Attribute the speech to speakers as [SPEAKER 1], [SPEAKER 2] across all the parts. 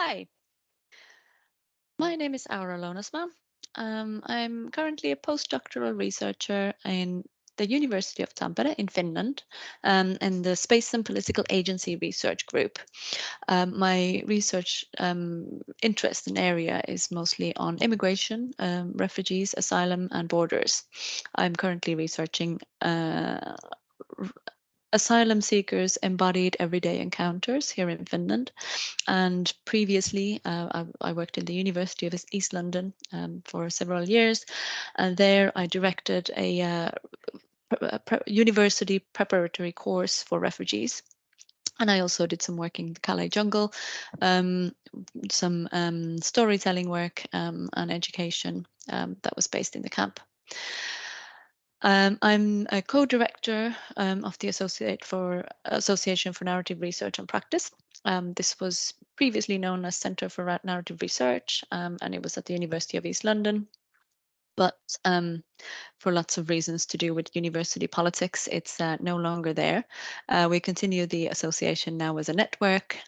[SPEAKER 1] Hi, my name is Lounasmaa. I'm currently a postdoctoral researcher in the University of Tampere in Finland, in the Space and Political Agency Research Group. My research interest and area is mostly on immigration, refugees, asylum, and borders. I'm currently researching asylum seekers' embodied everyday encounters here in Finland. And previously, I worked in the University of East London for several years, and there I directed a university preparatory course for refugees. And I also did some work in the Calais jungle, um, some storytelling work and education that was based in the camp. I'm a co-director of the Association for Narrative Research and Practice. This was previously known as Centre for Narrative Research, and it was at the University of East London. But for lots of reasons to do with university politics, it's no longer there. We continue the association now as a network.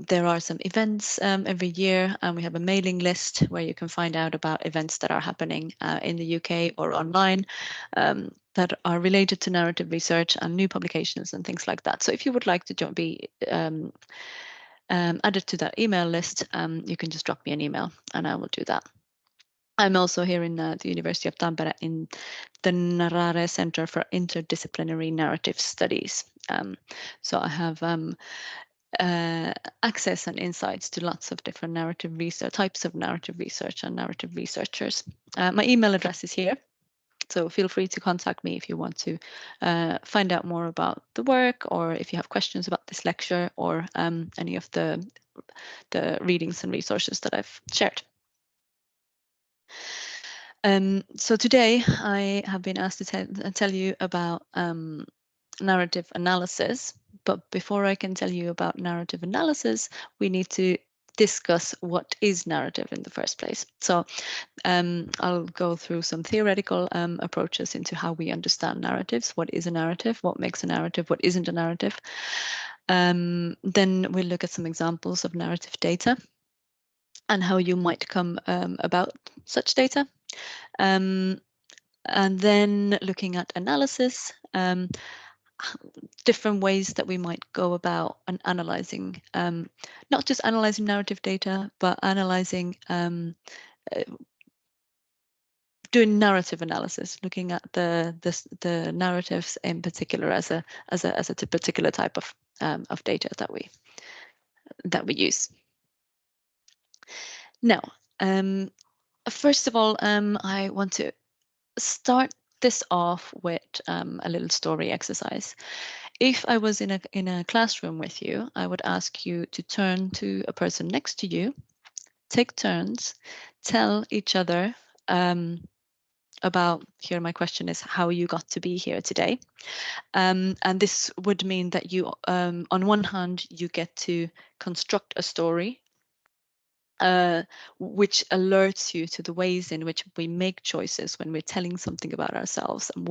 [SPEAKER 1] There are some events every year, and we have a mailing list where you can find out about events that are happening in the UK or online that are related to narrative research and new publications and things like that. So if you would like to be added to that email list, you can just drop me an email and I will do that. I'm also here in the University of Tampere in the Narare Center for Interdisciplinary Narrative Studies. So I have access and insights to lots of different narrative research, types of narrative research and narrative researchers. My email address is here, so feel free to contact me if you want to find out more about the work, or if you have questions about this lecture or any of the readings and resources that I've shared. So today I have been asked to tell you about narrative analysis, but before I can tell you about narrative analysis, we need to discuss what is narrative in the first place. So I'll go through some theoretical approaches into how we understand narratives. What is a narrative? What makes a narrative? What isn't a narrative? Then we'll look at some examples of narrative data and how you might come about such data. And then looking at analysis, different ways that we might go about and analyzing, not just analyzing narrative data, but analyzing, doing narrative analysis, looking at the narratives in particular as a particular type of data that we use. Now, first of all, I want to start this off with a little story exercise. If I was in a classroom with you, I would ask you to turn to a person next to you, take turns, tell each other about, here my question is, how you got to be here today. And this would mean that you, on one hand, you get to construct a story which alerts you to the ways in which we make choices when we're telling something about ourselves and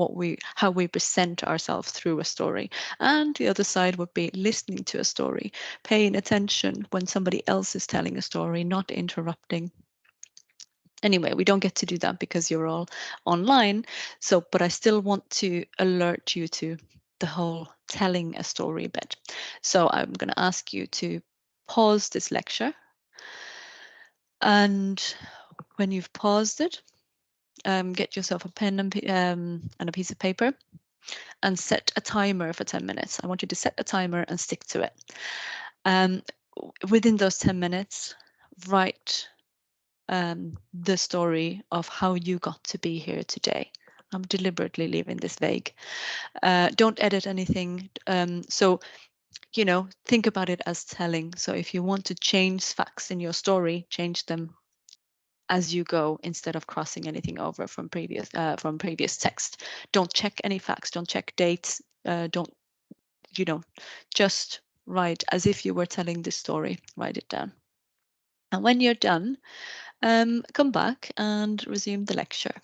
[SPEAKER 1] how we present ourselves through a story. And the other side would be listening to a story, paying attention when somebody else is telling a story, not interrupting. Anyway, we don't get to do that because you're all online. So, but I still want to alert you to the whole telling a story bit. So I'm going to ask you to pause this lecture. And when you've paused it, get yourself a pen and a piece of paper and set a timer for 10 minutes. I want you to set a timer and stick to it. Within those 10 minutes, write the story of how you got to be here today. I'm deliberately leaving this vague. Don't edit anything. So, think about it as telling. So if you want to change facts in your story, change them as you go instead of crossing anything over from previous text. Don't check any facts, don't check dates, don't, just write as if you were telling this story, write it down. And when you're done, come back and resume the lecture.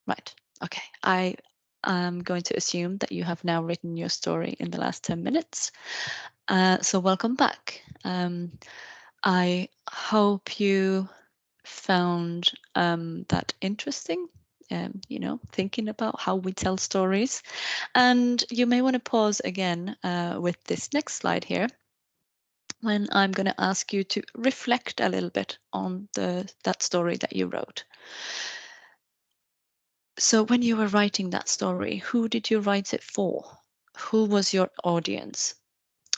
[SPEAKER 1] Right. Okay. I am going to assume that you have now written your story in the last 10 minutes. So welcome back. I hope you found that interesting. Thinking about how we tell stories. And you may want to pause again with this next slide here, when I'm going to ask you to reflect a little bit on that story that you wrote. So when you were writing that story, who did you write it for? Who was your audience?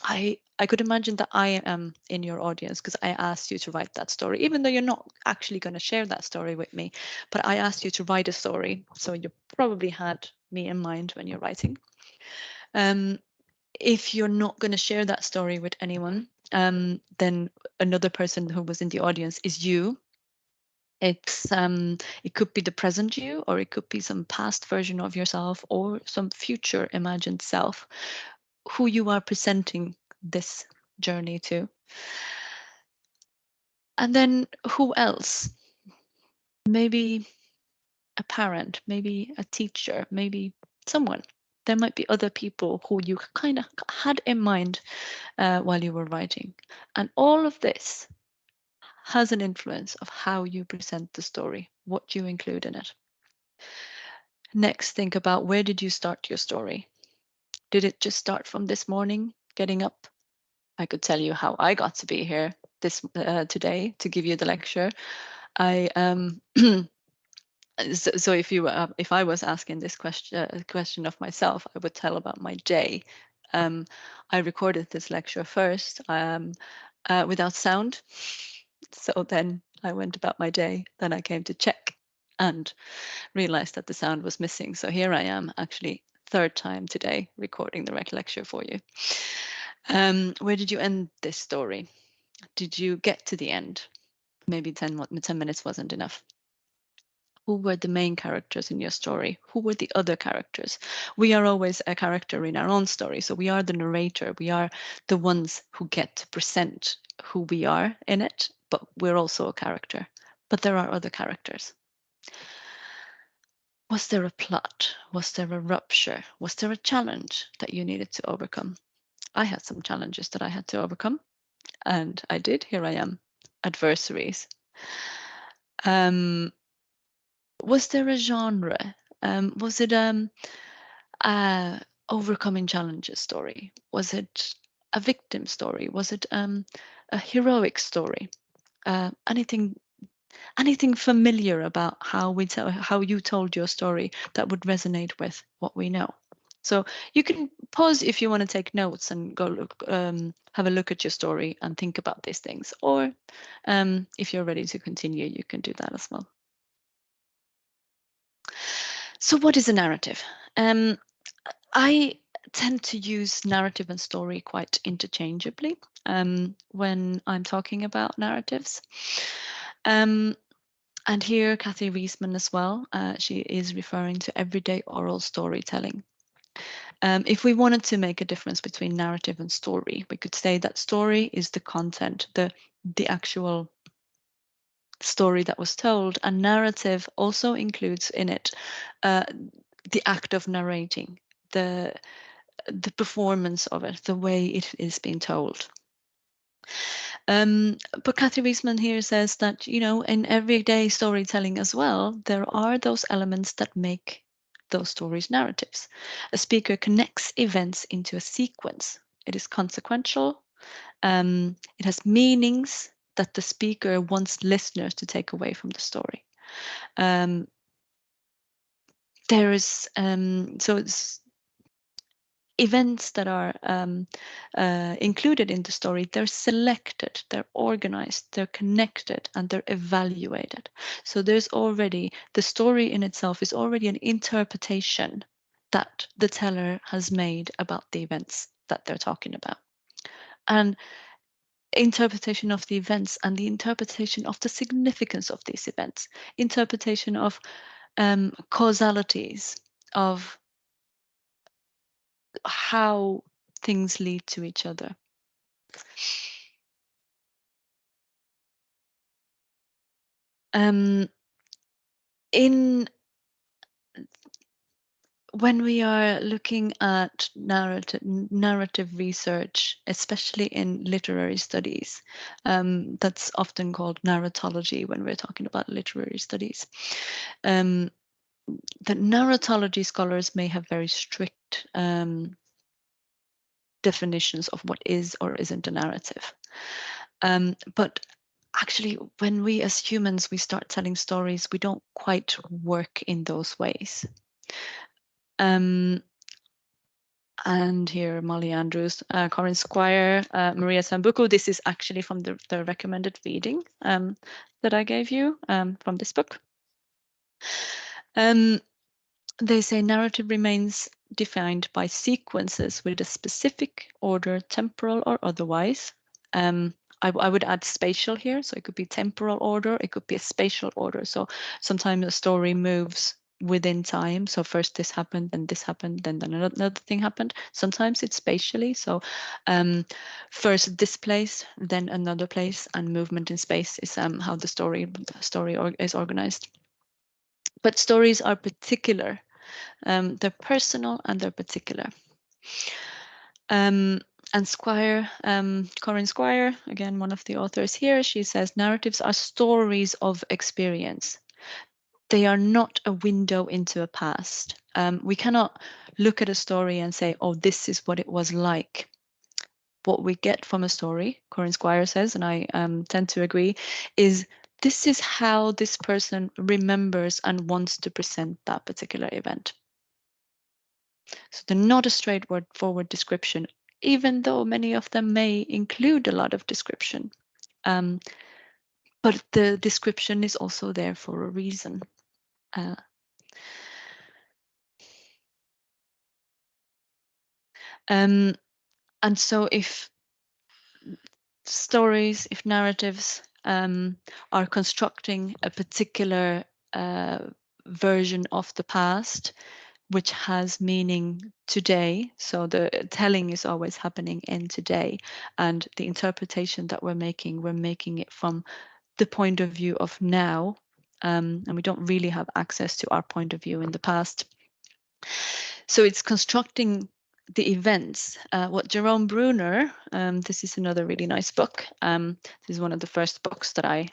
[SPEAKER 1] I could imagine that I am in your audience because I asked you to write that story, even though you're not actually going to share that story with me. But I asked you to write a story, so you probably had me in mind when you're writing. If you're not going to share that story with anyone, then another person who was in the audience is you. It could be the present you, or it could be some past version of yourself, or some future imagined self who you are presenting this journey to. And then who else? Maybe a parent, maybe a teacher, maybe someone. There might be other people who you kind of had in mind while you were writing. And all of this has an influence of how you present the story, what you include in it. Next, think about, where did you start your story? Did it just start from this morning, getting up? I could tell you how I got to be here today to give you the lecture. I so if I was asking this question of myself, I would tell about my day. I recorded this lecture first without sound, so then I went about my day. Then I came to check and realized that the sound was missing. So here I am, actually third time today recording the lecture for you. Where did you end this story? Did you get to the end? Maybe 10 minutes wasn't enough. Who were the main characters in your story? Who were the other characters? We are always a character in our own story. So we are the narrator. We are the ones who get to present who we are in it, but we're also a character. But there are other characters. Was there a plot? Was there a rupture? Was there a challenge that you needed to overcome? I had some challenges that I had to overcome, and I did. Here I am. Adversaries. Was there a genre? Was it overcoming challenges story? Was it a victim story? Was it a heroic story? Anything familiar about how you told your story that would resonate with what we know? So you can pause if you want to take notes and go have a look at your story and think about these things. Or if you're ready to continue, you can do that as well. So what is a narrative? I tend to use narrative and story quite interchangeably when I'm talking about narratives. And here, Kathy Riesman as well, she is referring to everyday oral storytelling. If we wanted to make a difference between narrative and story, we could say that story is the content, the actual story that was told, and narrative also includes in it the act of narrating, the performance of it, the way it is being told. But Kathy Wiesman here says that, in everyday storytelling as well, there are those elements that make those stories narratives. A speaker connects events into a sequence. It is consequential. It has meanings that the speaker wants listeners to take away from the story. There is so it's events that are included in the story. They're selected, they're organized, they're connected, and they're evaluated. So there's already, the story in itself is already an interpretation that the teller has made about the events that they're talking about. And interpretation of the events and the interpretation of the significance of these events, interpretation of causalities, of how things lead to each other. In when we are looking at narrative research, especially in literary studies, that's often called narratology when we're talking about literary studies. The narratology scholars may have very strict definitions of what is or isn't a narrative. But actually, when we as humans, we start telling stories, we don't quite work in those ways. And here, Molly Andrews, Corinne Squire, Maria Sambuku. This is actually from the recommended reading that I gave you from this book. They say narrative remains defined by sequences with a specific order, temporal or otherwise. I would add spatial here, so it could be temporal order, it could be a spatial order. So sometimes a story moves within time. So first this happened, then another thing happened. Sometimes it's spatially. So first this place, then another place, and movement in space is how the story is organized. But stories are particular. They're personal and they're particular. And Squire, Corinne Squire, again, one of the authors here, she says narratives are stories of experience. They are not a window into a past. We cannot look at a story and say, oh, this is what it was like. What we get from a story, Corinne Squire says, and I tend to agree, is this is how this person remembers and wants to present that particular event. So they're not a straightforward description, even though many of them may include a lot of description. But the description is also there for a reason. And so if stories, if narratives are constructing a particular version of the past, which has meaning today. So the telling is always happening in today. And the interpretation that we're making it from the point of view of now. And we don't really have access to our point of view in the past. So it's constructing the events. What Jerome Bruner, this is another really nice book. This is one of the first books that I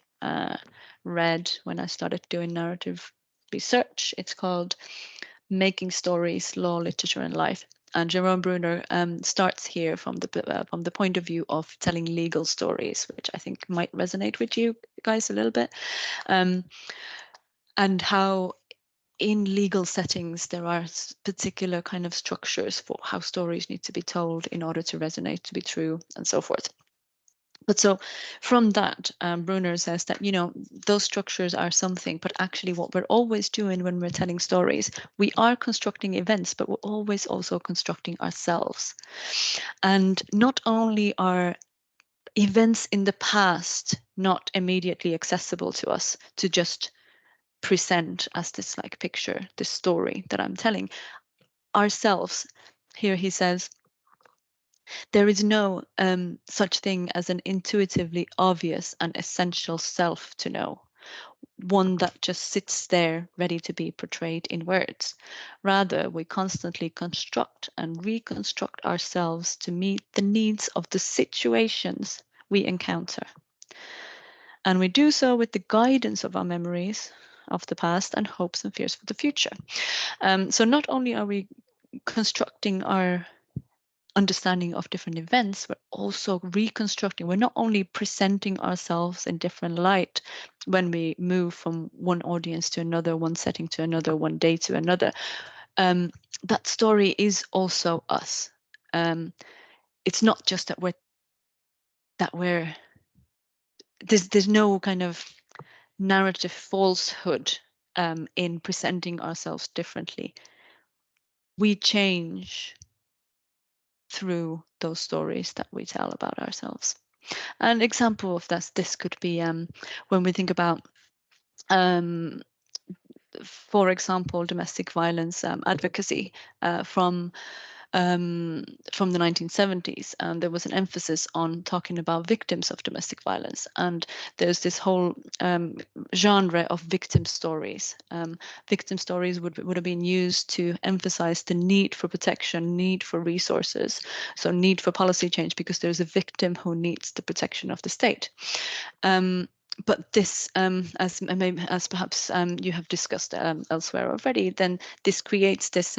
[SPEAKER 1] read when I started doing narrative research. It's called Making Stories, Law, Literature and Life. And Jerome Bruner starts here from the point of view of telling legal stories, which I think might resonate with you guys a little bit, and how in legal settings there are particular kind of structures for how stories need to be told in order to resonate, to be true, and so forth. But so from that, Brunner says that, you know, those structures are something, but actually what we're always doing when we're telling stories, we are constructing events, but we're always also constructing ourselves. And not only are events in the past not immediately accessible to us to just present as this like picture, this story that I'm telling ourselves. Here he says, there is no such thing as an intuitively obvious and essential self to know, one that just sits there ready to be portrayed in words. Rather, we constantly construct and reconstruct ourselves to meet the needs of the situations we encounter. And we do so with the guidance of our memories of the past and hopes and fears for the future. So not only are we constructing our understanding of different events, we're also reconstructing. We're not only presenting ourselves in different light when we move from one audience to another, one setting to another, one day to another. That story is also us. It's not just that we're there's no kind of narrative falsehood in presenting ourselves differently. We change through those stories that we tell about ourselves. An example of this could be when we think about, for example, domestic violence advocacy from from the 1970s, and there was an emphasis on talking about victims of domestic violence. And there's this whole genre of victim stories. Victim stories would have been used to emphasize the need for protection, need for resources, so need for policy change, because there's a victim who needs the protection of the state. But this, as perhaps you have discussed elsewhere already, then this creates this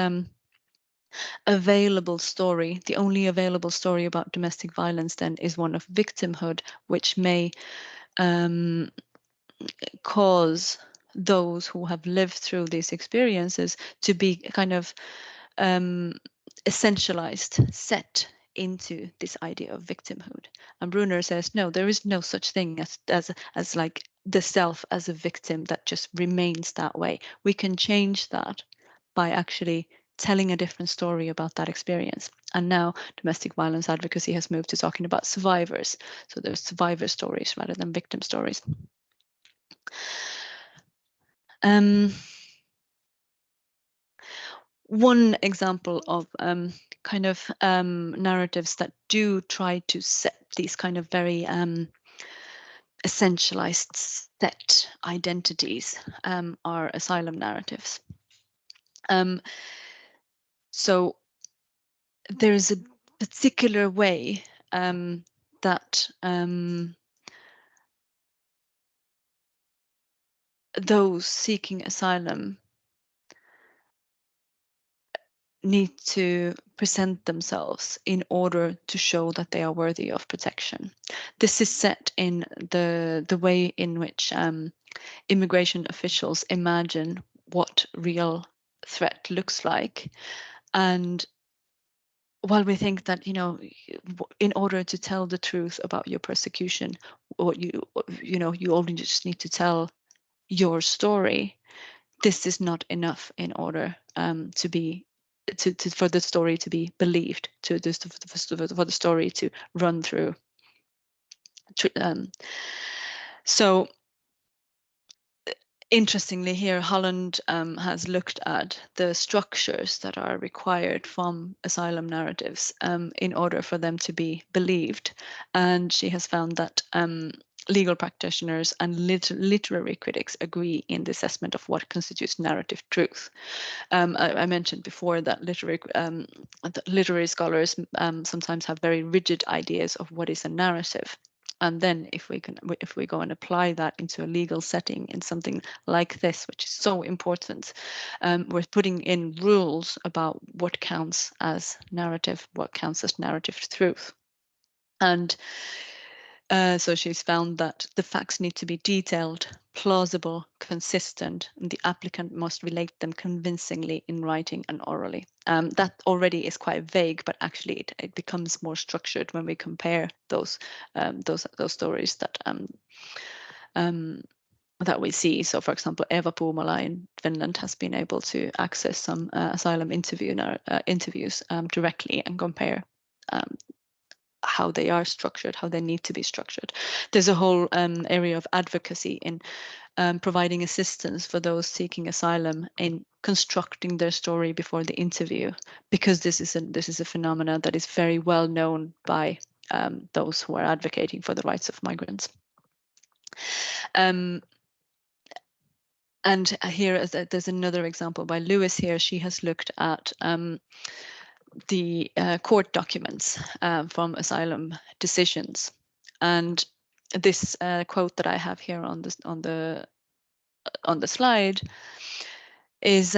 [SPEAKER 1] available story. The only available story about domestic violence then is one of victimhood, which may cause those who have lived through these experiences to be kind of essentialized, set into this idea of victimhood. And Brunner says, no, there is no such thing as like the self as a victim that just remains that way. We can change that by actually telling a different story about that experience. And now domestic violence advocacy has moved to talking about survivors. So there's survivor stories rather than victim stories. One example of kind of narratives that do try to set these kind of very essentialized set identities are asylum narratives. So there's a particular way that those seeking asylum need to present themselves in order to show that they are worthy of protection. This is set in the way in which immigration officials imagine what real threat looks like. And while we think that, you know, in order to tell the truth about your persecution, or you only just need to tell your story, this is not enough in order to be for the story to be believed, for the story to run through. So interestingly, here Holland has looked at the structures that are required from asylum narratives in order for them to be believed, and she has found that legal practitioners and literary critics agree in the assessment of what constitutes narrative truth. I mentioned before that literary scholars sometimes have very rigid ideas of what is a narrative. And then if we go and apply that into a legal setting in something like this, which is so important, we're putting in rules about what counts as narrative, what counts as narrative truth. And so she's found that the facts need to be detailed, plausible, consistent, and the applicant must relate them convincingly in writing and orally. That already is quite vague, but actually it becomes more structured when we compare those stories that we see. So, for example, Eva Puumala in Finland has been able to access some asylum interviews directly and compare how they are structured, how they need to be structured. There's a whole area of advocacy in providing assistance for those seeking asylum in constructing their story before the interview, because this is a phenomenon that is very well known by those who are advocating for the rights of migrants. And here there's another example by Lewis here. She has looked at the court documents from asylum decisions, and this quote that I have here on the slide is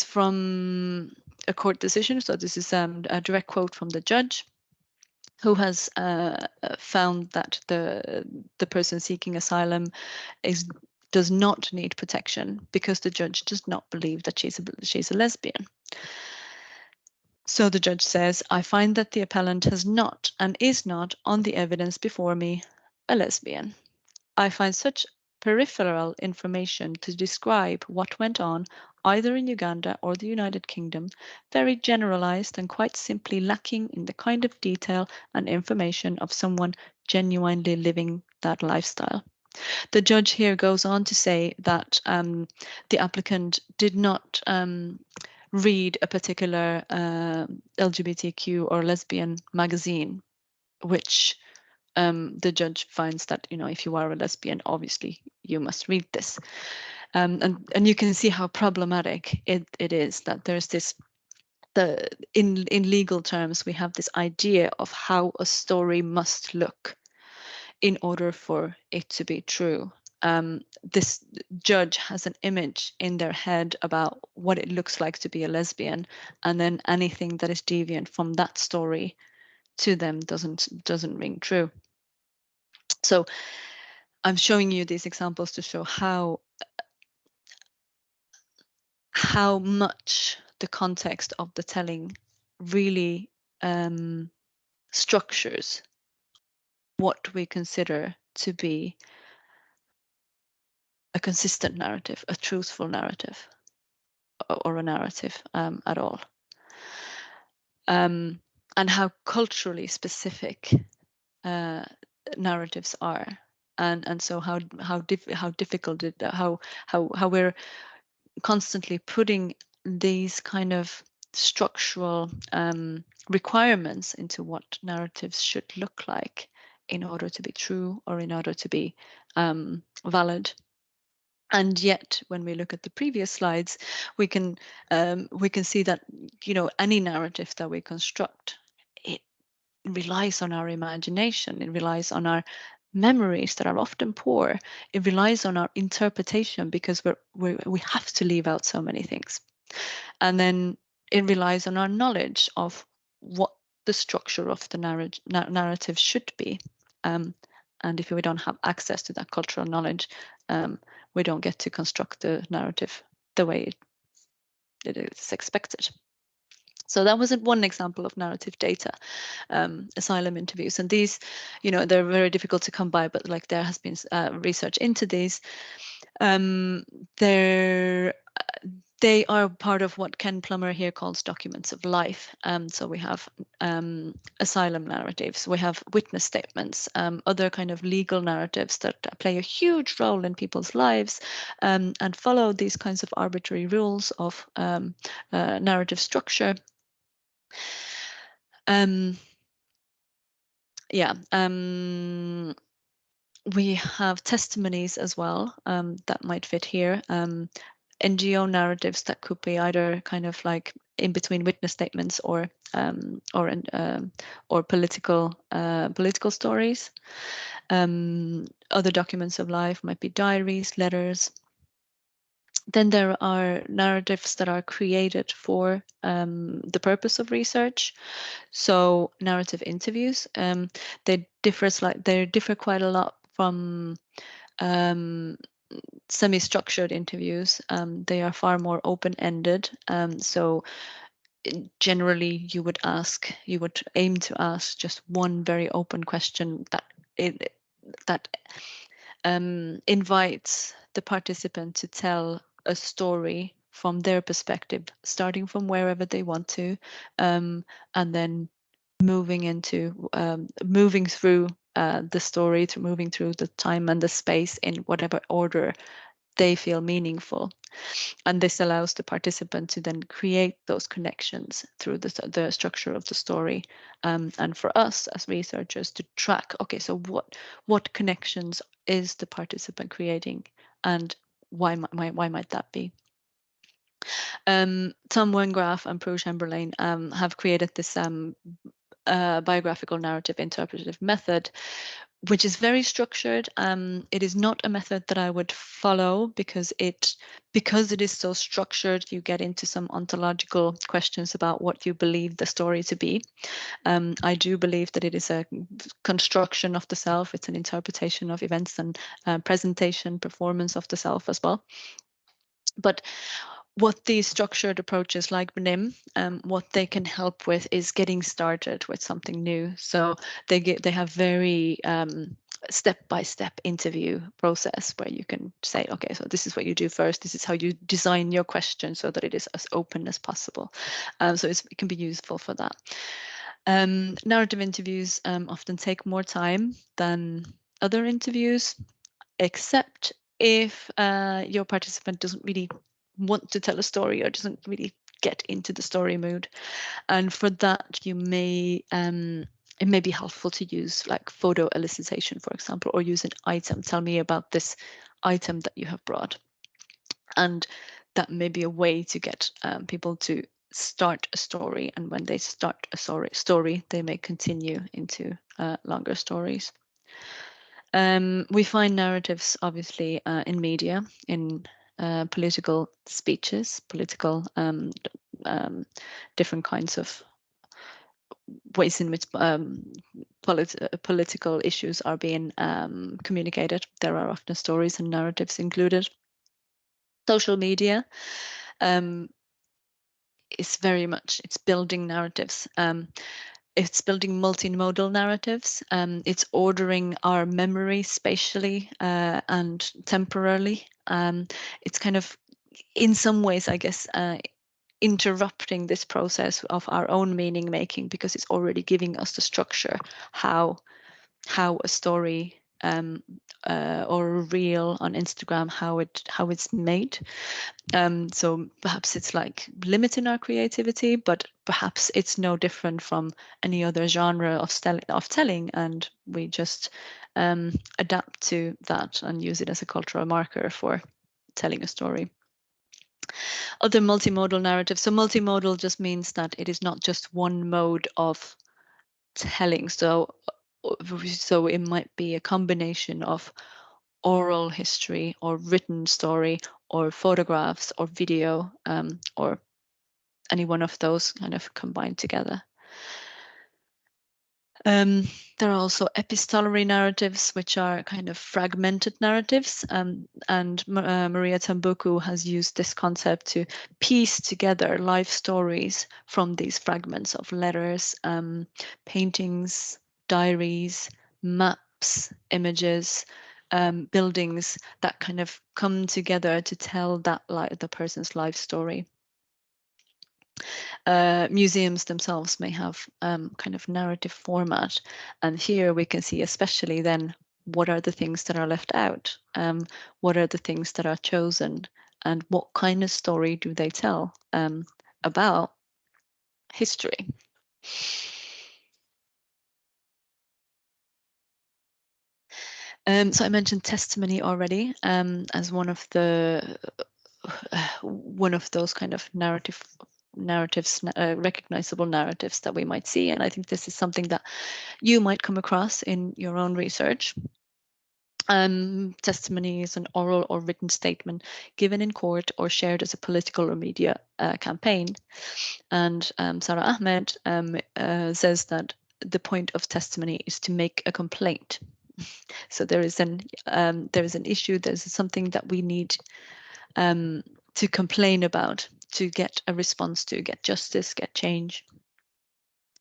[SPEAKER 1] from a court decision. So this is a direct quote from the judge, who has found that the person seeking asylum does not need protection because the judge does not believe that she's a lesbian. So the judge says, I find that the appellant has not and is not, on the evidence before me, a lesbian. I find such peripheral information to describe what went on either in Uganda or the United Kingdom very generalized and quite simply lacking in the kind of detail and information of someone genuinely living that lifestyle. The judge here goes on to say that the applicant did not read a particular LGBTQ or lesbian magazine, which the judge finds that, you know, if you are a lesbian, obviously you must read this. And you can see how problematic it is that there's this, in legal terms, we have this idea of how a story must look in order for it to be true. This judge has an image in their head about what it looks like to be a lesbian, and then anything that is deviant from that story to them doesn't ring true. So I'm showing you these examples to show how much the context of the telling really structures what we consider to be a consistent narrative, a truthful narrative, or a narrative at all. And how culturally specific narratives are, and so how difficult it, how we're constantly putting these kind of structural requirements into what narratives should look like in order to be true or in order to be valid. And yet, when we look at the previous slides, we can see that, you know, any narrative that we construct, it relies on our imagination. It relies on our memories that are often poor. It relies on our interpretation, because we have to leave out so many things. And then it relies on our knowledge of what the structure of the narrative should be. And if we don't have access to that cultural knowledge, we don't get to construct the narrative the way it is expected. So that was one example of narrative data, asylum interviews. And these, you know, they're very difficult to come by, but like there has been research into these. They are part of what Ken Plummer here calls documents of life. So we have asylum narratives, we have witness statements, other kind of legal narratives that play a huge role in people's lives, and follow these kinds of arbitrary rules of narrative structure. We have testimonies as well that might fit here. NGO narratives that could be either kind of like in between witness statements or political stories. Other documents of life might be diaries, letters. Then there are narratives that are created for the purpose of research. So narrative interviews, they differ quite a lot from semi-structured interviews. They are far more open-ended. So generally, you would aim to ask just one very open question that invites the participant to tell a story from their perspective, starting from wherever they want to, and then moving through the story, moving through the time and the space in whatever order they feel meaningful. And this allows the participant to then create those connections through the structure of the story, and for us as researchers to track, okay, so what connections is the participant creating, and why might that be? Tom Wengraf and Prue Chamberlain have created this biographical narrative interpretive method, which is very structured. It is not a method that I would follow because it is so structured. You get into some ontological questions about what you believe the story to be. I do believe that it is a construction of the self. It's an interpretation of events and presentation, performance of the self as well. But what these structured approaches like BNIM, what they can help with is getting started with something new. So they have very step-by-step interview process where you can say, okay, so this is what you do first. This is how you design your question so that it is as open as possible. So it can be useful for that. Narrative interviews often take more time than other interviews. except if your participant doesn't really want to tell a story or doesn't really get into the story mood. And for that, you may it may be helpful to use like photo elicitation, for example, or use an item. Tell me about this item that you have brought. And that may be a way to get people to start a story. And when they start a story, they may continue into longer stories. We find narratives, obviously, in media, in political speeches, political different kinds of ways in which political issues are being communicated. There are often stories and narratives included. Social media is very much, it's building narratives. It's building multimodal narratives. It's ordering our memory spatially and temporally. It's kind of, in some ways, I guess, interrupting this process of our own meaning making, because it's already giving us the structure, how a story or a reel on Instagram, how it's made. So perhaps it's like limiting our creativity, but perhaps it's no different from any other genre of telling, and we just adapt to that and use it as a cultural marker for telling a story. Other multimodal narratives. So multimodal just means that it is not just one mode of telling. So it might be a combination of oral history or written story or photographs or video, or any one of those kind of combined together. There are also epistolary narratives, which are kind of fragmented narratives, and Maria Tambuku has used this concept to piece together life stories from these fragments of letters, paintings, diaries, maps, images, buildings that kind of come together to tell that the person's life story. Museums themselves may have kind of narrative format, and here we can see especially then what are the things that are left out, what are the things that are chosen, and what kind of story do they tell about history. So I mentioned testimony already as one of those kind of narratives, recognizable narratives that we might see. And I think this is something that you might come across in your own research. Testimony is an oral or written statement given in court or shared as a political or media campaign. And Sarah Ahmed says that the point of testimony is to make a complaint. So there is an issue, there's something that we need to complain about, to get a response, to get justice, get change.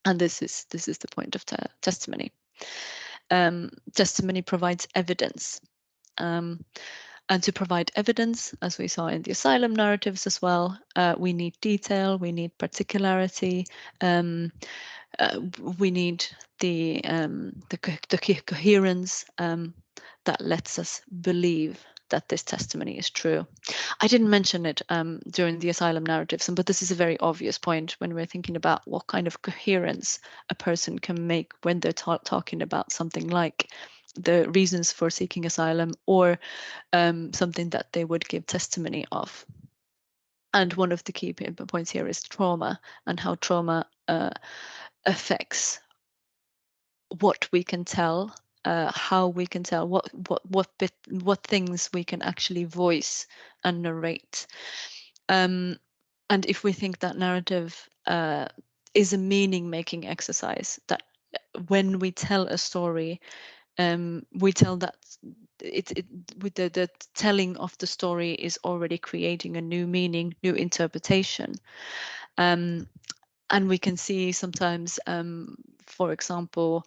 [SPEAKER 1] And this is the point of testimony. Testimony provides evidence. And to provide evidence, as we saw in the asylum narratives as well, we need detail, we need particularity, we need the coherence that lets us believe that this testimony is true. I didn't mention it during the asylum narratives, but this is a very obvious point when we're thinking about what kind of coherence a person can make when they're talking about something like the reasons for seeking asylum, or something that they would give testimony of. And one of the key points here is trauma, and how trauma affects what we can tell, how we can tell, what things we can actually voice and narrate. And if we think that narrative is a meaning-making exercise, that when we tell a story, we tell that with the telling of the story is already creating a new meaning, new interpretation. And we can see sometimes, for example,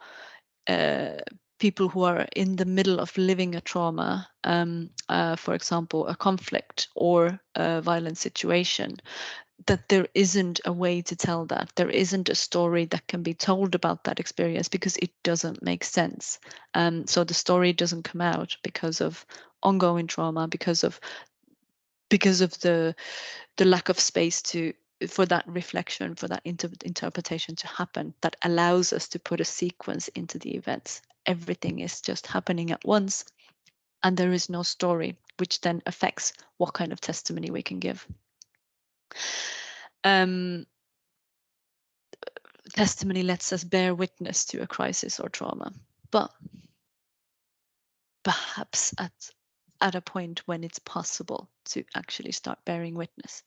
[SPEAKER 1] people who are in the middle of living a trauma, for example, a conflict or a violent situation, that there isn't a way to tell that. There isn't a story that can be told about that experience because it doesn't make sense. So the story doesn't come out because of ongoing trauma, because of the lack of space to for that reflection, for that interpretation to happen, that allows us to put a sequence into the events. Everything is just happening at once, and there is no story, which then affects what kind of testimony we can give. Testimony lets us bear witness to a crisis or trauma, but perhaps at a point when it's possible to actually start bearing witness.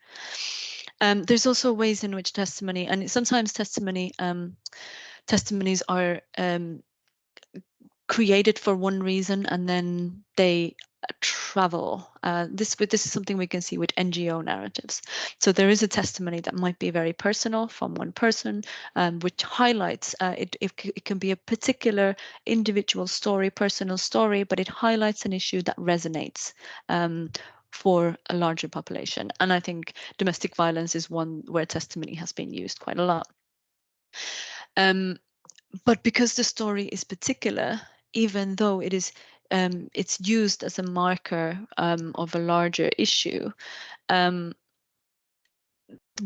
[SPEAKER 1] There's also ways in which testimony, and sometimes testimonies are created for one reason and then they travel. This is something we can see with NGO narratives. So there is a testimony that might be very personal from one person, which highlights it can be a particular individual story, personal story, but it highlights an issue that resonates for a larger population. And I think domestic violence is one where testimony has been used quite a lot. But because the story is particular, even though it is it's used as a marker of a larger issue,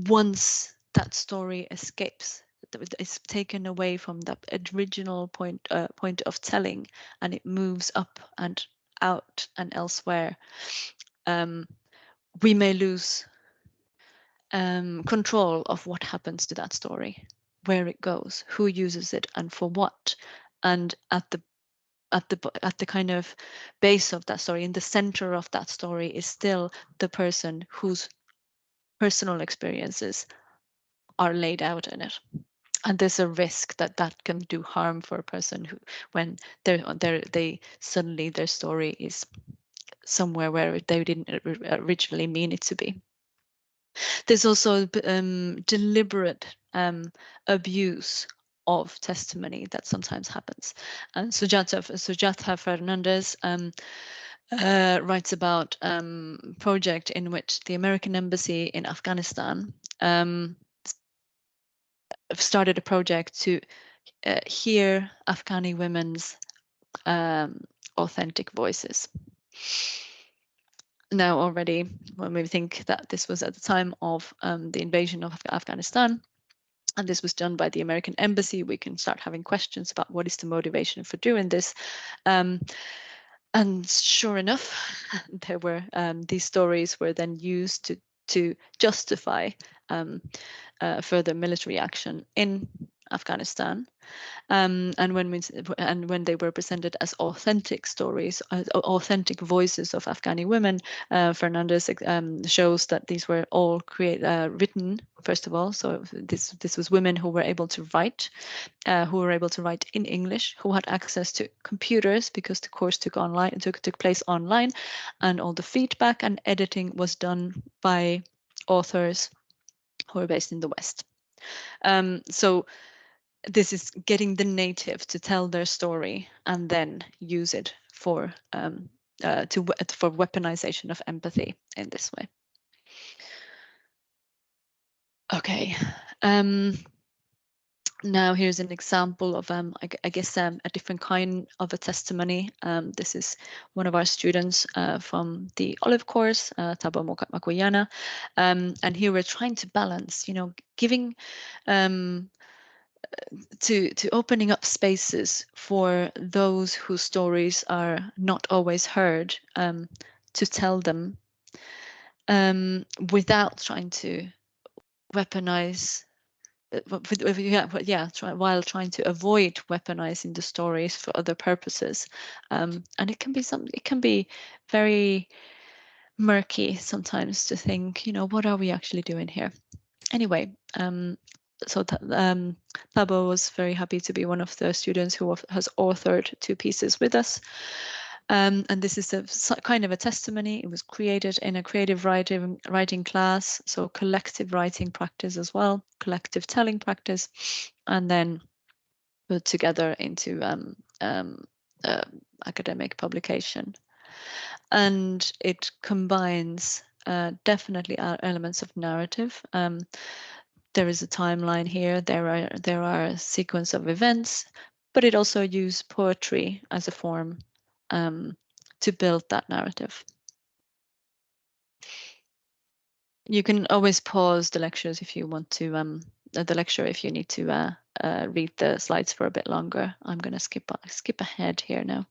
[SPEAKER 1] once that story escapes, it's taken away from the original point of telling, and it moves up and out and elsewhere, we may lose control of what happens to that story, where it goes, who uses it, and for what. And at the kind of base of that story, in the center of that story, is still the person whose personal experiences are laid out in it. And there's a risk that that can do harm for a person who, when they suddenly their story is somewhere where they didn't originally mean it to be. There's also deliberate abuse of testimony that sometimes happens. And Sujatha Fernandez writes about project in which the American embassy in Afghanistan started a project to hear Afghani women's authentic voices. Now, already, when we think that this was at the time of the invasion of Afghanistan, and this was done by the American embassy, we can start having questions about what is the motivation for doing this. And sure enough, there were these stories were then used to justify further military action in Afghanistan. And when they were presented as authentic stories, authentic voices of Afghani women, Fernandez shows that these were all written, first of all. So this was women who were able to write, in English, who had access to computers because the course took place online, and all the feedback and editing was done by authors who are based in the West. So this is getting the native to tell their story and then use it for weaponization of empathy in this way. Okay. Now here's an example of I guess a different kind of a testimony. This is one of our students from the Olive course, Tabo Makoyana, and here we're trying to balance, giving to opening up spaces for those whose stories are not always heard, to tell them, without trying to weaponize, while trying to avoid weaponizing the stories for other purposes. And it can be very murky sometimes to think, what are we actually doing here? Anyway, so Thabo was very happy to be one of the students who has authored 2 pieces with us. And this is a kind of a testimony. It was created in a creative writing class, so collective writing practice as well, collective telling practice, and then put together into academic publication. And it combines definitely elements of narrative. There is a timeline here. There are a sequence of events, but it also uses poetry as a form to build that narrative. You can always pause the lectures if you want to the lecture if you need to read the slides for a bit longer. I'm going to skip ahead here now.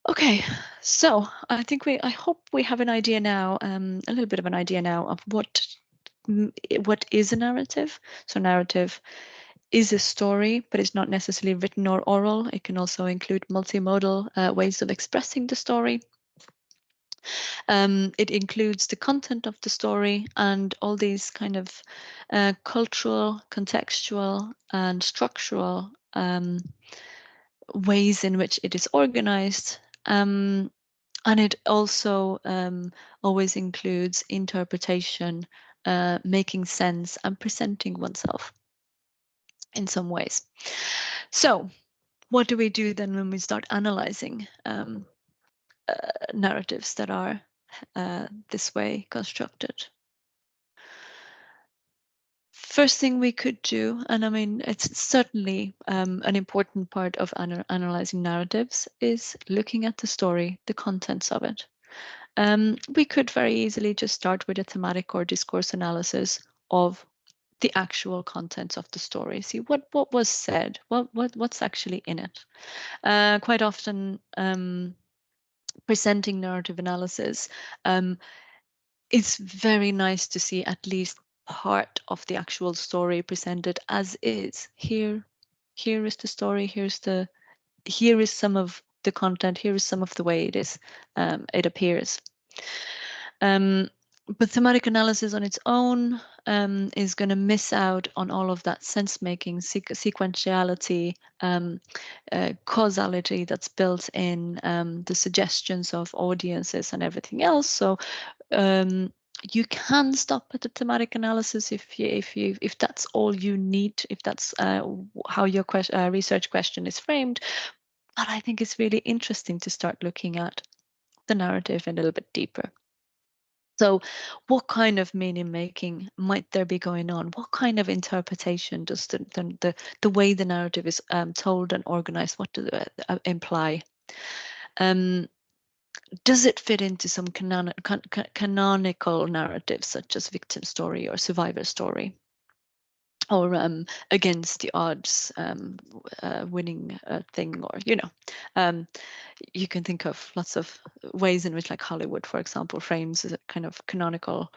[SPEAKER 1] Okay, so I hope we have an idea now, a little bit of an idea now of what is a narrative. So narrative is a story, but it's not necessarily written or oral. It can also include multimodal ways of expressing the story. It includes the content of the story and all these kind of cultural, contextual, and structural ways in which it is organized. And it also always includes interpretation, making sense, and presenting oneself in some ways. So, what do we do then when we start analyzing narratives that are this way constructed? First thing we could do, and I mean, it's certainly an important part of analyzing narratives, is looking at the story, the contents of it. We could very easily just start with a thematic or discourse analysis of the actual contents of the story. See what was said, what's actually in it. Quite often, presenting narrative analysis, it's very nice to see at least part of the actual story presented as is. Here is the story. Here is some of the content. Here is some of the way it appears. But thematic analysis on its own is going to miss out on all of that sense-making, sequentiality, causality that's built in, the suggestions of audiences and everything else. So you can stop at the thematic analysis if that's all you need, if that's how your research question is framed. But I think it's really interesting to start looking at the narrative a little bit deeper. So what kind of meaning making might there be going on? What kind of interpretation does the way the narrative is told and organized, what does it imply? Does it fit into some canonical narratives such as victim story or survivor story? Or against the odds winning thing, or you can think of lots of ways in which, like Hollywood, for example, frames as a kind of canonical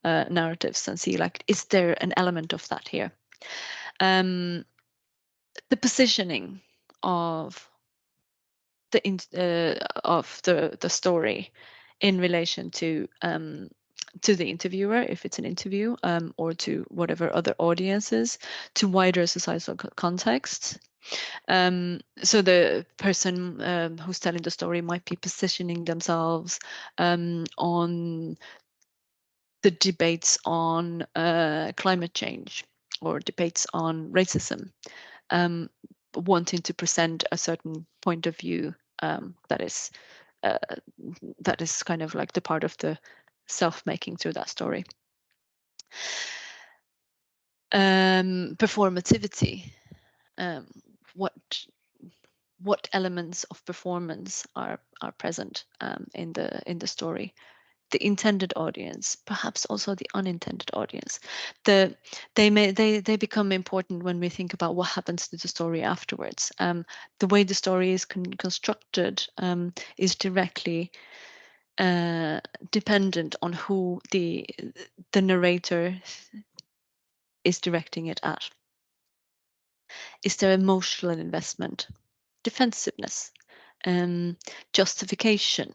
[SPEAKER 1] narratives, and see, like, is there an element of that here? The positioning of the story in relation to the interviewer, if it's an interview, or to whatever other audiences, to wider societal contexts. So the person who's telling the story might be positioning themselves on the debates on climate change or debates on racism, wanting to present a certain point of view that is kind of like the part of the self-making through that story. Performativity. What elements of performance are present in the story? The intended audience, perhaps also the unintended audience. They become important when we think about what happens to the story afterwards. The way the story is constructed is directly dependent on who the narrator is directing it at. Is there emotional investment, defensiveness, justification,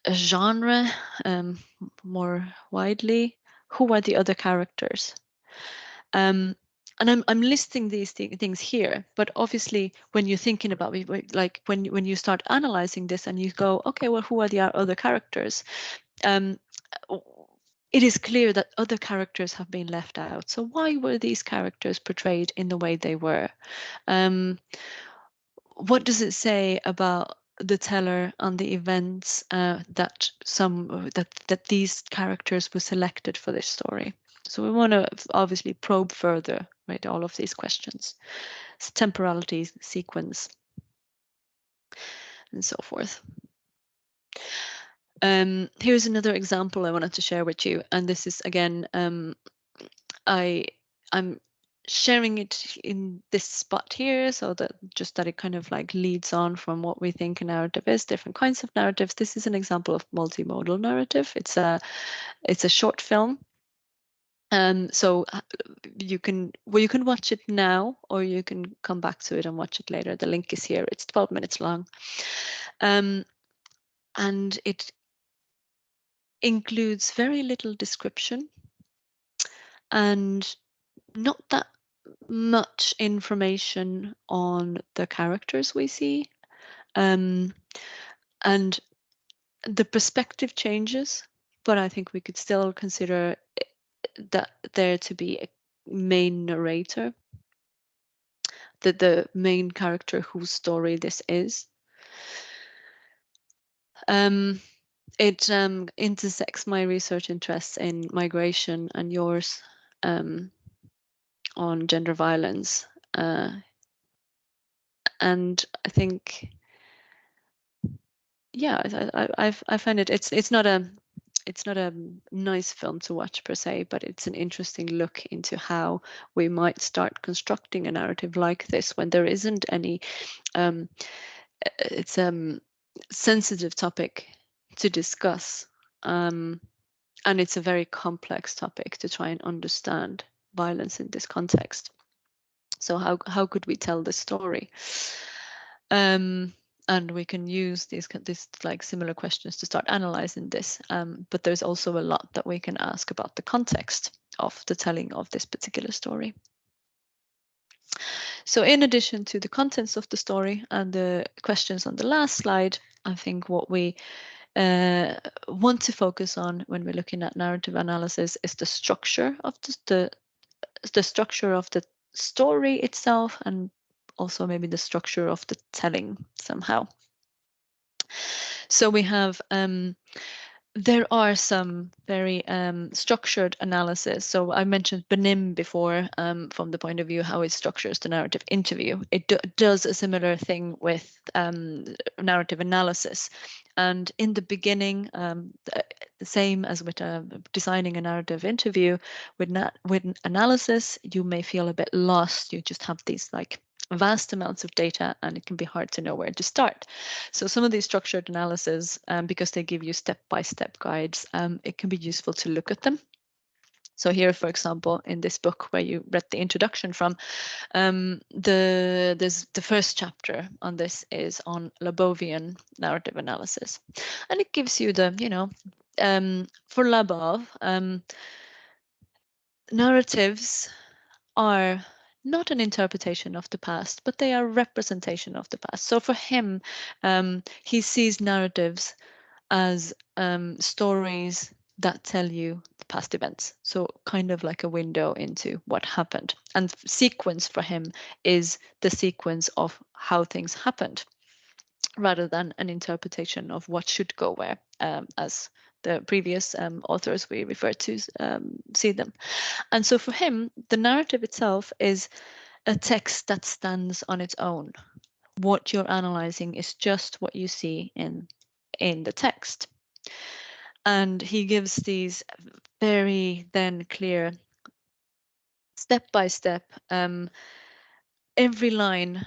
[SPEAKER 1] a genre, more widely? Who are the other characters? And I'm listing these things here, but obviously when you're thinking about it, like when you start analyzing this and you go, okay, well, who are the other characters? It is clear that other characters have been left out. So why were these characters portrayed in the way they were? What does it say about the teller on the events that these characters were selected for this story. So we want to obviously probe further, right, all of these questions. So temporality, sequence, and so forth. Here's another example I wanted to share with you, and this is again, I'm sharing it in this spot here so that it kind of like leads on from what we think a narrative is, different kinds of narratives. This is an example of multimodal narrative. It's a short film. So you can watch it now, or you can come back to it and watch it later. The link is here. It's 12 minutes long. And it includes very little description and not that much information on the characters we see. And the perspective changes, but I think we could still consider that there to be a main narrator, the main character whose story this is. It intersects my research interests in migration and yours on gender violence. And I think, yeah, I find it's not a nice film to watch per se, but it's an interesting look into how we might start constructing a narrative like this when there isn't any. It's a sensitive topic to discuss, and it's a very complex topic to try and understand violence in this context. So how could we tell the story? And we can use these like similar questions to start analyzing this. But there's also a lot that we can ask about the context of the telling of this particular story. So in addition to the contents of the story and the questions on the last slide, I think what we want to focus on when we're looking at narrative analysis is the structure of the structure of the story itself, and also maybe the structure of the telling somehow. So we have there are some very structured analysis. So I mentioned Benim before, from the point of view how it structures the narrative interview. It does a similar thing with narrative analysis. And in the beginning, the same as with designing a narrative interview, with analysis, you may feel a bit lost. You just have these like vast amounts of data, and it can be hard to know where to start. So some of these structured analyses, because they give you step-by-step guides, it can be useful to look at them. So here, for example, in this book where you read the introduction from, the first chapter on this is on Labovian narrative analysis, and it gives you the, for Labov, narratives are not an interpretation of the past, but they are representation of the past. So for him, he sees narratives as stories that tell you the past events. So kind of like a window into what happened. And sequence for him is the sequence of how things happened, rather than an interpretation of what should go where, as the previous authors we referred to see them. And so for him, the narrative itself is a text that stands on its own. What you're analyzing is just what you see in the text. And he gives these very then clear step by step. Every line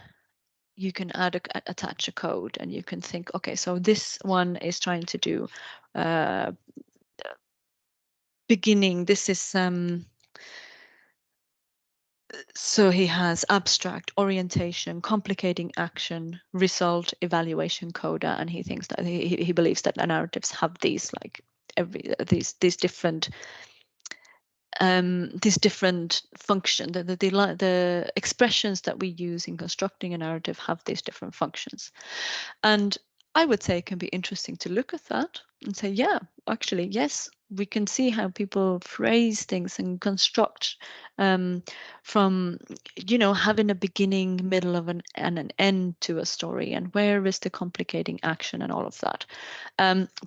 [SPEAKER 1] you can attach a code, and you can think, okay, so this one is trying to do beginning. This is so he has abstract, orientation, complicating action, result, evaluation, coda, and he thinks that he believes that the narratives have these like these different function. The expressions that we use in constructing a narrative have these different functions, and I would say it can be interesting to look at that and say, yeah, actually, yes, we can see how people phrase things and construct from, having a beginning, middle of and an end to a story, and where is the complicating action and all of that.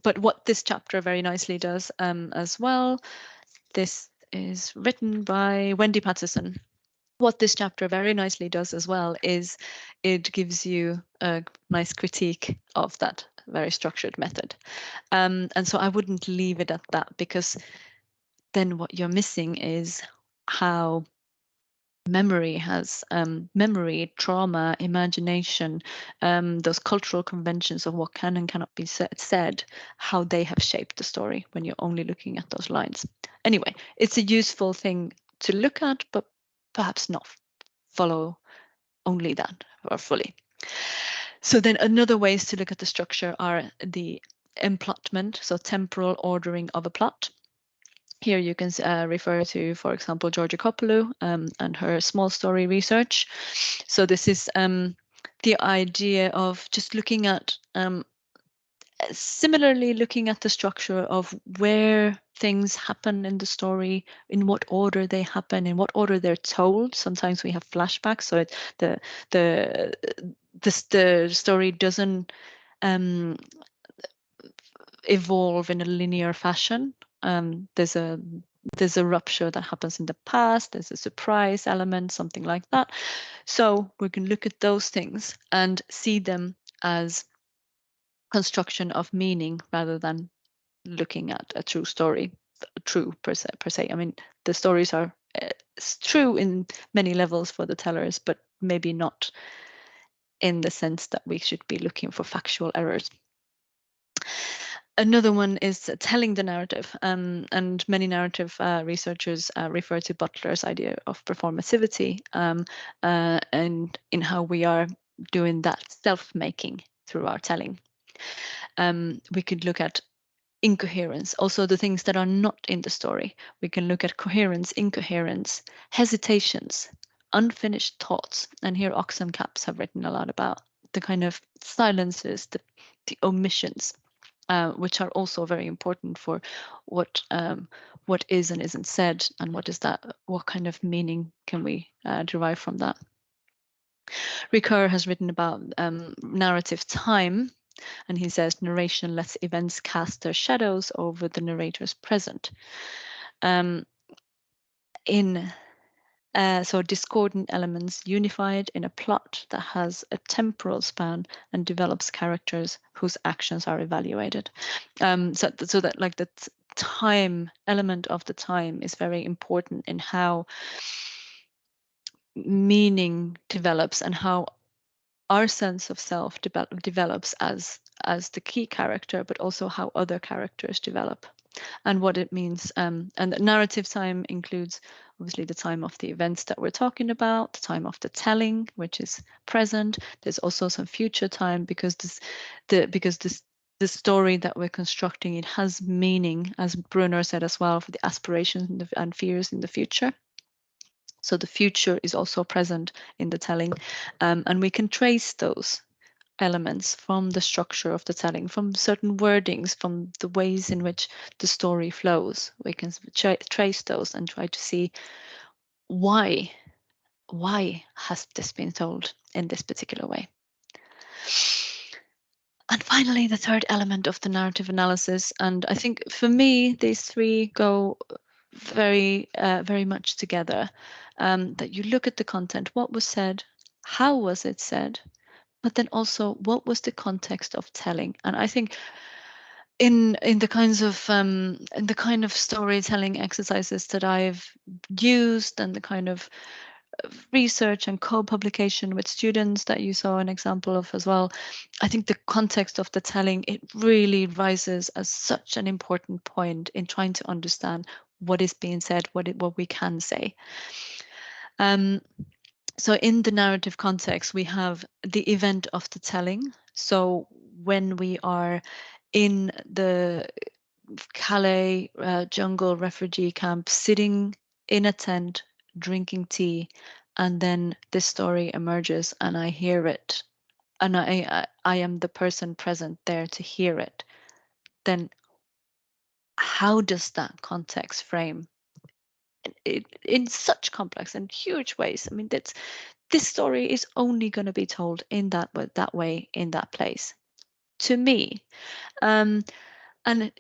[SPEAKER 1] But what this chapter very nicely does as well, this is written by Wendy Patterson. What this chapter very nicely does as well is it gives you a nice critique of that very structured method. And so I wouldn't leave it at that, because then what you're missing is how memory has memory, trauma, imagination, those cultural conventions of what can and cannot be said, how they have shaped the story when you're only looking at those lines. Anyway, it's a useful thing to look at, but perhaps not follow only that or fully. So then another ways to look at the structure are the emplotment, so temporal ordering of a plot. Here you can refer to, for example, Georgia Kopoulou and her small story research. So this is the idea of just looking at, similarly looking at the structure of where things happen in the story, in what order they happen, in what order they're told. Sometimes we have flashbacks, so the the story doesn't evolve in a linear fashion. There's a rupture that happens in the past, there's a surprise element, something like that. So we can look at those things and see them as construction of meaning rather than looking at a true story, true per se. I mean, the stories are true in many levels for the tellers, but maybe not in the sense that we should be looking for factual errors. Another one is telling the narrative, and many narrative researchers refer to Butler's idea of performativity, and in how we are doing that self-making through our telling. We could look at incoherence, also the things that are not in the story. We can look at coherence, incoherence, hesitations, unfinished thoughts, and here Oxfam Caps have written a lot about the kind of silences, the omissions. Which are also very important for what is and isn't said, and what kind of meaning can we derive from that. Ricoeur has written about narrative time, and he says narration lets events cast their shadows over the narrator's present. So discordant elements unified in a plot that has a temporal span and develops characters whose actions are evaluated. So that like the time element of the time is very important in how meaning develops and how our sense of self develops as the key character, but also how other characters develop and what it means. And the narrative time includes obviously the time of the events that we're talking about, the time of the telling, which is present. There's also some future time because the story that we're constructing, it has meaning, as Brunner said as well, for the aspirations and fears in the future. So the future is also present in the telling, and we can trace those elements from the structure of the telling, from certain wordings, from the ways in which the story flows. We can trace those and try to see why has this been told in this particular way. And finally, the third element of the narrative analysis, and I think for me these three go very much together, that you look at the content, what was said, how was it said, but then also what was the context of telling. And I think in the kind of storytelling exercises that I've used, and the kind of research and co-publication with students that you saw an example of as well, I think the context of the telling, it really rises as such an important point in trying to understand what is being said, what we can say. So in the narrative context, we have the event of the telling. So when we are in the Calais jungle refugee camp, sitting in a tent, drinking tea, and then this story emerges and I hear it and I am the person present there to hear it, then how does that context frame it in such complex and huge ways? I mean, this story is only going to be told in that way, in that place. To me, um, and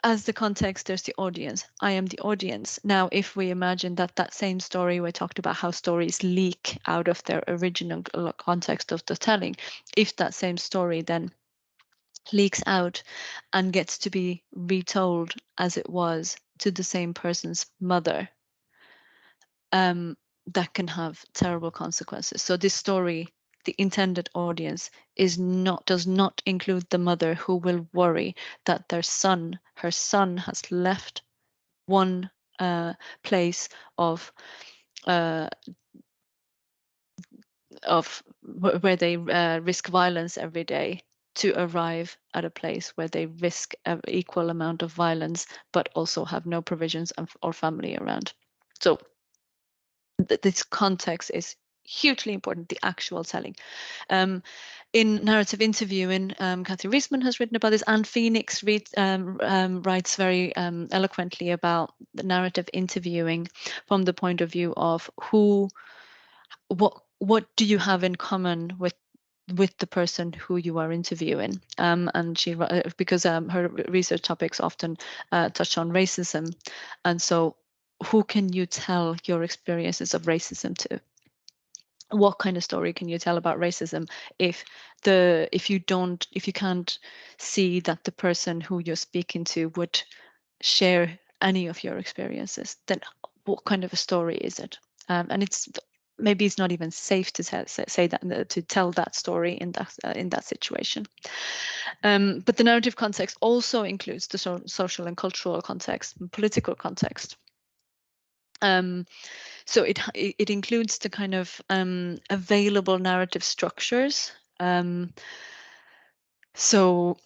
[SPEAKER 1] as the context, there's the audience. I am the audience. Now, if we imagine that same story, we talked about how stories leak out of their original context of the telling. If that same story then leaks out and gets to be retold as it was to the same person's mother, that can have terrible consequences. So this story, the intended audience does not include the mother who will worry that her son has left one place of uh, where they risk violence every day to arrive at a place where they risk an equal amount of violence, but also have no provisions or family around. So this context is hugely important, the actual telling. In narrative interviewing, Kathy Reisman has written about this. Anne Phoenix writes very eloquently about the narrative interviewing from the point of view of what do you have in common with the person who you are interviewing, and she because her research topics often touch on racism, and so who can you tell your experiences of racism to? What kind of story can you tell about racism if you can't see that the person who you're speaking to would share any of your experiences? Then what kind of a story is it? And maybe it's not even safe to say that, to tell that story in that situation. But the narrative context also includes the social and cultural context and political context. So it includes the kind of available narrative structures. So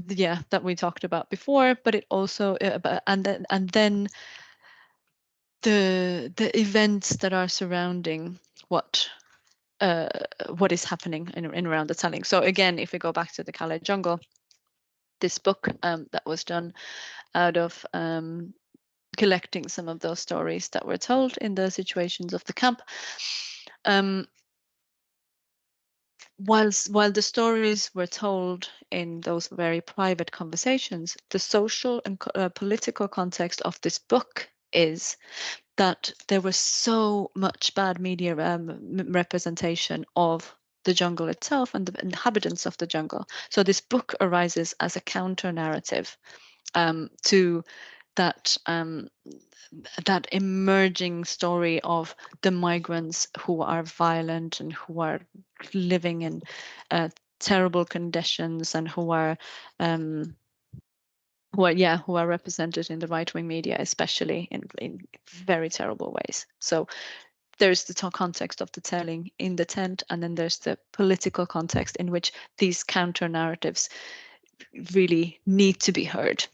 [SPEAKER 1] yeah, that we talked about before, but it also and then the events that are surrounding what is happening in around the telling. So again, if we go back to the Calais Jungle, this book that was done out of collecting some of those stories that were told in the situations of the camp. While the stories were told in those very private conversations, the social and political context of this book is that there was so much bad media representation of the jungle itself and the inhabitants of the jungle. So this book arises as a counter narrative to that that emerging story of the migrants who are violent and who are living in terrible conditions and who are represented in the right-wing media, especially in very terrible ways. So there's the context of the telling in the tent, and then there's the political context in which these counter narratives really need to be heard.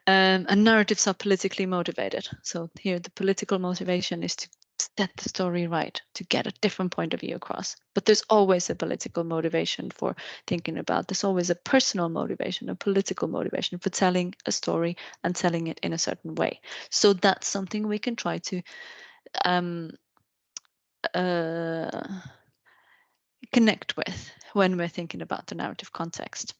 [SPEAKER 1] And narratives are politically motivated. So here the political motivation is to set the story right, to get a different point of view across. But there's always a political motivation for thinking about. There's always a personal motivation, a political motivation for telling a story and telling it in a certain way. So that's something we can try to connect with when we're thinking about the narrative context.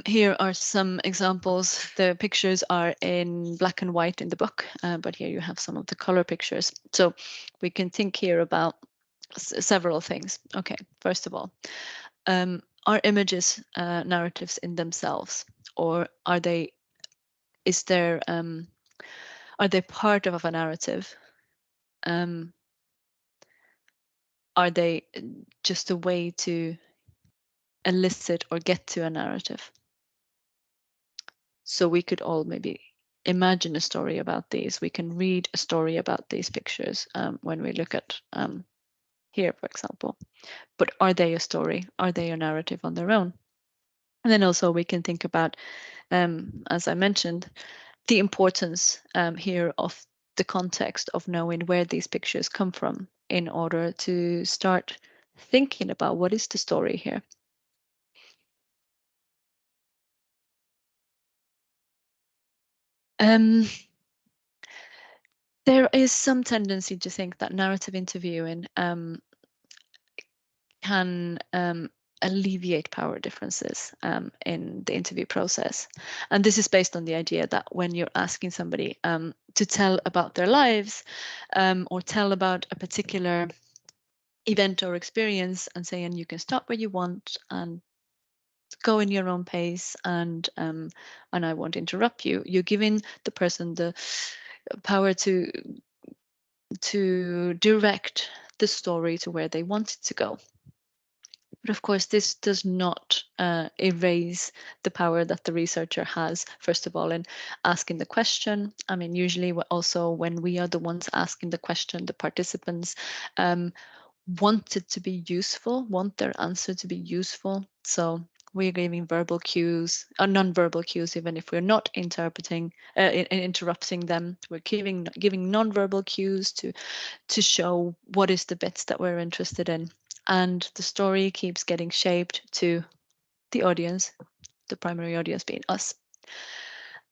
[SPEAKER 1] Here are some examples. The pictures are in black and white in the book, but here you have some of the color pictures. So we can think here about several things. Okay, first of all, are images narratives in themselves, or are they? Are they part of a narrative? Are they just a way to elicit or get to a narrative? So we could all maybe imagine a story about these. We can read a story about these pictures when we look at here, for example. But are they a story? Are they a narrative on their own? And then also we can think about, as I mentioned, the importance here of the context of knowing where these pictures come from in order to start thinking about what is the story here. There is some tendency to think that narrative interviewing can alleviate power differences in the interview process. And this is based on the idea that when you're asking somebody to tell about their lives or tell about a particular event or experience and saying you can stop where you want and go in your own pace and I won't interrupt you, you're giving the person the power to direct the story to where they want it to go. But of course, this does not erase the power that the researcher has, first of all, in asking the question. I mean, usually also when we are the ones asking the question, the participants want it to be useful, want their answer to be useful. So we're giving verbal cues, or non-verbal cues, even if we're not interpreting, interrupting them. We're giving non-verbal cues to show what is the bits that we're interested in. And the story keeps getting shaped to the audience, the primary audience being us.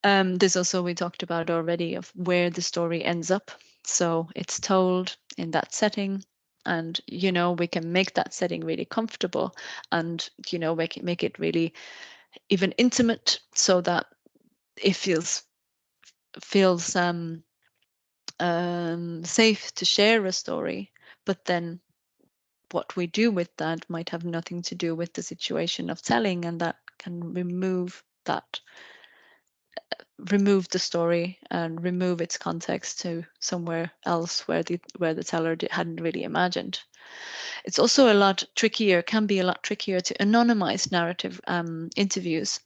[SPEAKER 1] There's also, we talked about already, of where the story ends up. So it's told in that setting, and we can make that setting really comfortable, and make it really even intimate, so that it feels safe to share a story. But then what we do with that might have nothing to do with the situation of telling, and that can remove the story and remove its context to somewhere else where the teller hadn't really imagined. It's also can be a lot trickier to anonymize narrative interviews,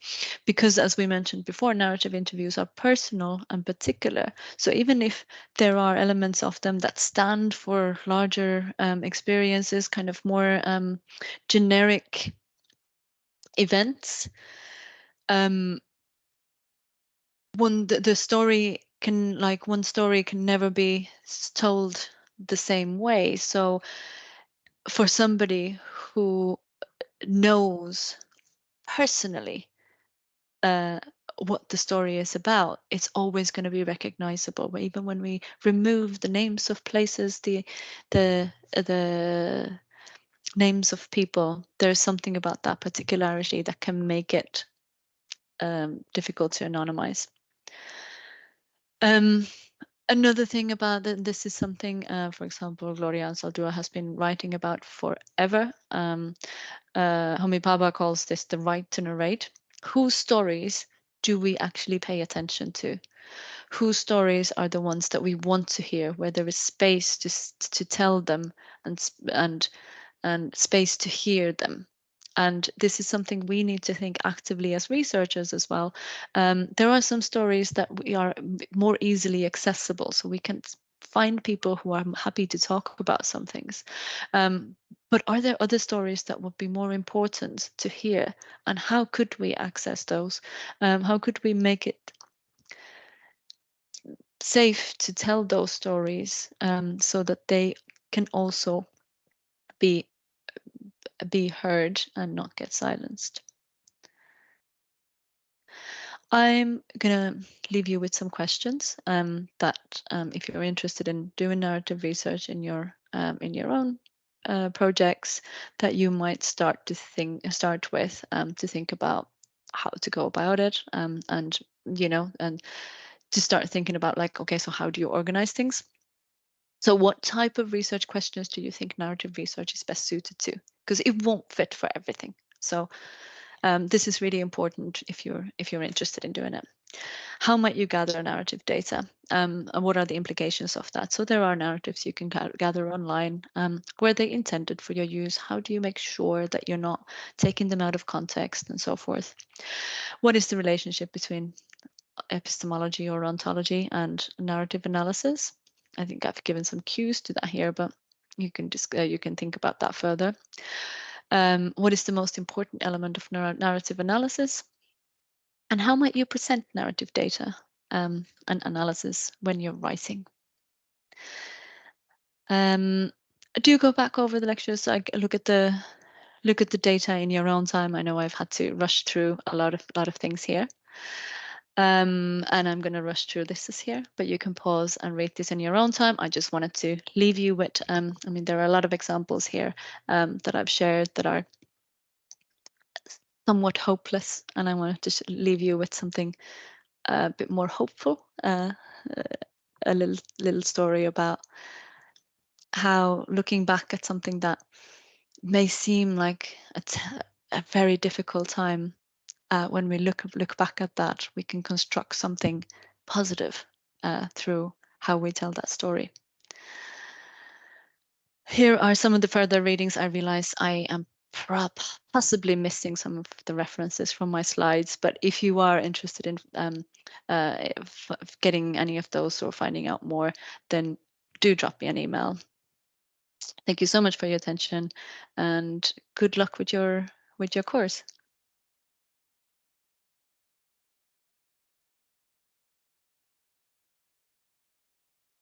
[SPEAKER 1] because as we mentioned before, narrative interviews are personal and particular. So even if there are elements of them that stand for larger experiences, kind of more generic events, the story can, one story can never be told the same way. So for somebody who knows personally what the story is about, it's always going to be recognizable. But even when we remove the names of places, the names of people, there's something about that particularity that can make it difficult to anonymize. Another thing about this is something, for example, Gloria Ansaldúa has been writing about forever. Homi Bhabha calls this the right to narrate. Whose stories do we actually pay attention to? Whose stories are the ones that we want to hear, where there is space to tell them and space to hear them? And this is something we need to think actively as researchers as well. There are some stories that we are more easily accessible, so we can find people who are happy to talk about some things. But are there other stories that would be more important to hear? And how could we access those? How could we make it safe to tell those stories so that they can also be heard and not get silenced? I'm gonna leave you with some questions that, if you're interested in doing narrative research in your own projects, that you might start with to think about how to go about it, and and to start thinking about, like, okay, so how do you organize things? So what type of research questions do you think narrative research is best suited to? Because it won't fit for everything. So this is really important if you're interested in doing it. How might you gather narrative data? And what are the implications of that? So there are narratives you can gather online. Were they intended for your use? How do you make sure that you're not taking them out of context, and so forth? What is the relationship between epistemology or ontology and narrative analysis? I think I've given some cues to that here, but you can think about that further. What is the most important element of narrative analysis? And how might you present narrative data? and analysis when you're writing. Do go back over the lectures. Look at the data in your own time. I know I've had to rush through a lot of things here. And I'm going to rush through this here, but you can pause and read this in your own time. I just wanted to leave you with, I mean, there are a lot of examples here that I've shared that are somewhat hopeless, and I wanted to leave you with something a bit more hopeful, a little story about how looking back at something that may seem like a very difficult time, when we look back at that, we can construct something positive through how we tell that story. Here are some of the further readings. I realize I am possibly missing some of the references from my slides, but if you are interested in getting any of those or finding out more, then do drop me an email. Thank you so much for your attention, and good luck with your course.